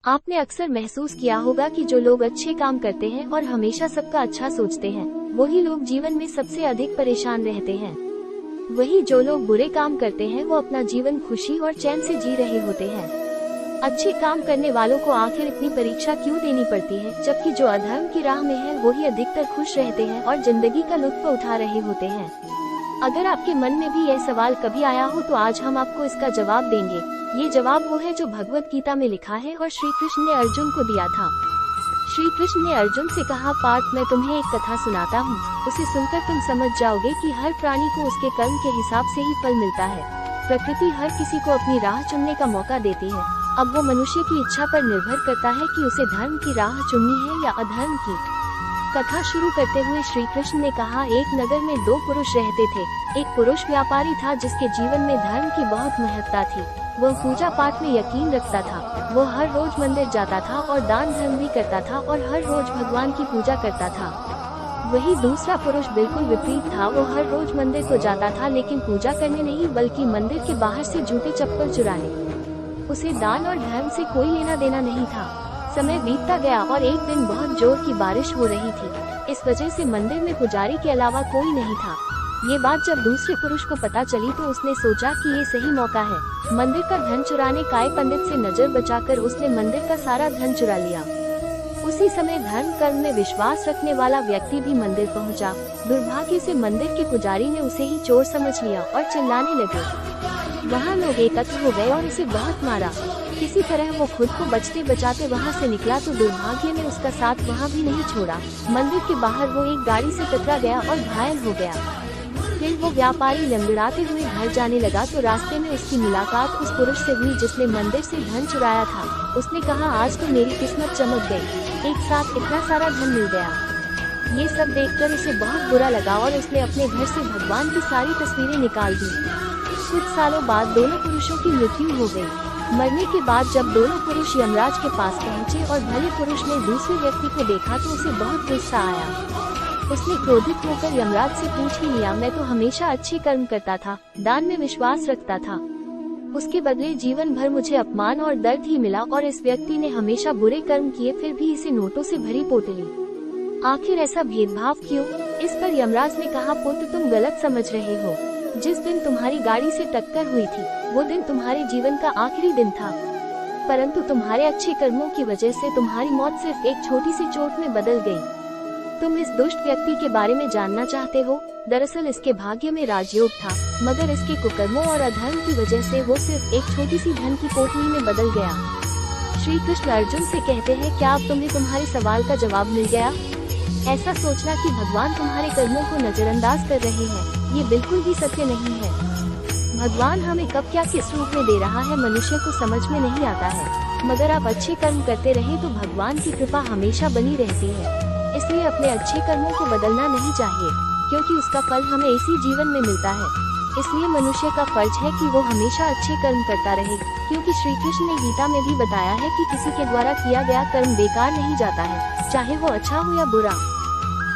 आपने अक्सर महसूस किया होगा कि जो लोग अच्छे काम करते हैं और हमेशा सबका अच्छा सोचते हैं, वही लोग जीवन में सबसे अधिक परेशान रहते हैं। वही जो लोग बुरे काम करते हैं वो अपना जीवन खुशी और चैन से जी रहे होते हैं। अच्छे काम करने वालों को आखिर इतनी परीक्षा क्यों देनी पड़ती है, जबकि जो अधर्म की राह में है वही अधिकतर खुश रहते हैं और जिंदगी का लुत्फ उठा रहे होते हैं। अगर आपके मन में भी यह सवाल कभी आया हो तो आज हम आपको इसका जवाब देंगे। ये जवाब वो है जो भगवत गीता में लिखा है और श्री कृष्ण ने अर्जुन को दिया था। श्री कृष्ण ने अर्जुन से कहा, पार्थ, मैं तुम्हें एक कथा सुनाता हूँ। उसे सुनकर तुम समझ जाओगे कि हर प्राणी को उसके कर्म के हिसाब से ही फल मिलता है। प्रकृति हर किसी को अपनी राह चुनने का मौका देती है। अब वो मनुष्य की इच्छा पर निर्भर करता है कि उसे धर्म की राह चुननी है या अधर्म की। कथा शुरू करते हुए श्री कृष्ण ने कहा, एक नगर में दो पुरुष रहते थे। एक पुरुष व्यापारी था जिसके जीवन में धर्म की बहुत महत्ता थी। वह पूजा पाठ में यकीन रखता था। वो हर रोज मंदिर जाता था और दान धर्म भी करता था और हर रोज भगवान की पूजा करता था। वही दूसरा पुरुष बिल्कुल विपरीत था। वो हर रोज मंदिर को जाता था, लेकिन पूजा करने नहीं बल्कि मंदिर के बाहर से जूते चप्पल चुराने। उसे दान और धर्म से कोई लेना देना नहीं था। समय बीतता गया और एक दिन बहुत जोर की बारिश हो रही थी। इस वजह से मंदिर में पुजारी के अलावा कोई नहीं था। ये बात जब दूसरे पुरुष को पता चली तो उसने सोचा कि ये सही मौका है। मंदिर का धन चुराने काय पंडित से नजर बचाकर उसने मंदिर का सारा धन चुरा लिया। उसी समय धर्म कर्म में विश्वास रखने वाला व्यक्ति भी मंदिर पहुंचा। दुर्भाग्य से मंदिर के पुजारी ने उसे ही चोर समझ लिया और चिल्लाने लगे। वहाँ लोग एकत्र हो गए और उसे बहुत मारा। किसी तरह वो खुद को बचते बचाते वहाँ से निकला तो दुर्भाग्य ने उसका साथ वहाँ भी नहीं छोड़ा। मंदिर के बाहर वो एक गाड़ी से टकरा गया और घायल हो गया। फिर वो व्यापारी लंगड़ाते हुए घर जाने लगा तो रास्ते में उसकी मुलाकात उस पुरुष से हुई जिसने मंदिर से धन चुराया था। उसने कहा, आज तो मेरी किस्मत चमक गई, एक साथ इतना सारा धन मिल गया। ये सब देखकर उसे बहुत बुरा लगा और उसने अपने घर से भगवान की सारी तस्वीरें निकाल दी। कुछ सालों बाद दोनों पुरुषों की मृत्यु हो गई। मरने के बाद जब दोनों पुरुष यमराज के पास पहुँचे और भले पुरुष ने दूसरे व्यक्ति को देखा तो उसे बहुत गुस्सा आया। उसने क्रोधित होकर यमराज से पूछ ही लिया, मैं तो हमेशा अच्छे कर्म करता था, दान में विश्वास रखता था। उसके बदले जीवन भर मुझे अपमान और दर्द ही मिला और इस व्यक्ति ने हमेशा बुरे कर्म किए, फिर भी इसे नोटों से भरी पोटली। आखिर ऐसा भेदभाव क्यों? इस पर यमराज ने कहा, पुत्र, तुम गलत समझ रहे हो। जिस दिन तुम्हारी गाड़ी से टक्कर हुई थी वो दिन तुम्हारे जीवन का आखिरी दिन था, परंतु तुम्हारे अच्छे कर्मों की वजह से तुम्हारी मौत सिर्फ एक छोटी सी चोट में बदल गई। तुम इस दुष्ट व्यक्ति के बारे में जानना चाहते हो? दरअसल इसके भाग्य में राजयोग था, मगर इसके कुकर्मों और अधर्म की वजह से वो सिर्फ एक छोटी सी धन की पोटली में बदल गया। श्री कृष्ण अर्जुन से कहते हैं, क्या अब तुम्हें तुम्हारे सवाल का जवाब मिल गया? ऐसा सोचना कि भगवान तुम्हारे कर्मों को नजरअंदाज कर रहे हैं, ये बिल्कुल भी सत्य नहीं है। भगवान हमें कब क्या किस रूप में दे रहा है मनुष्य को समझ में नहीं आता है, मगर आप अच्छे कर्म करते रहे तो भगवान की कृपा हमेशा बनी रहती है। इसलिए अपने अच्छे कर्मों को बदलना नहीं चाहिए, क्योंकि उसका फल हमें इसी जीवन में मिलता है। इसलिए मनुष्य का फर्ज है कि वो हमेशा अच्छे कर्म करता रहे, क्योंकि श्री कृष्ण ने गीता में भी बताया है कि किसी के द्वारा किया गया कर्म बेकार नहीं जाता है, चाहे वो अच्छा हो या बुरा।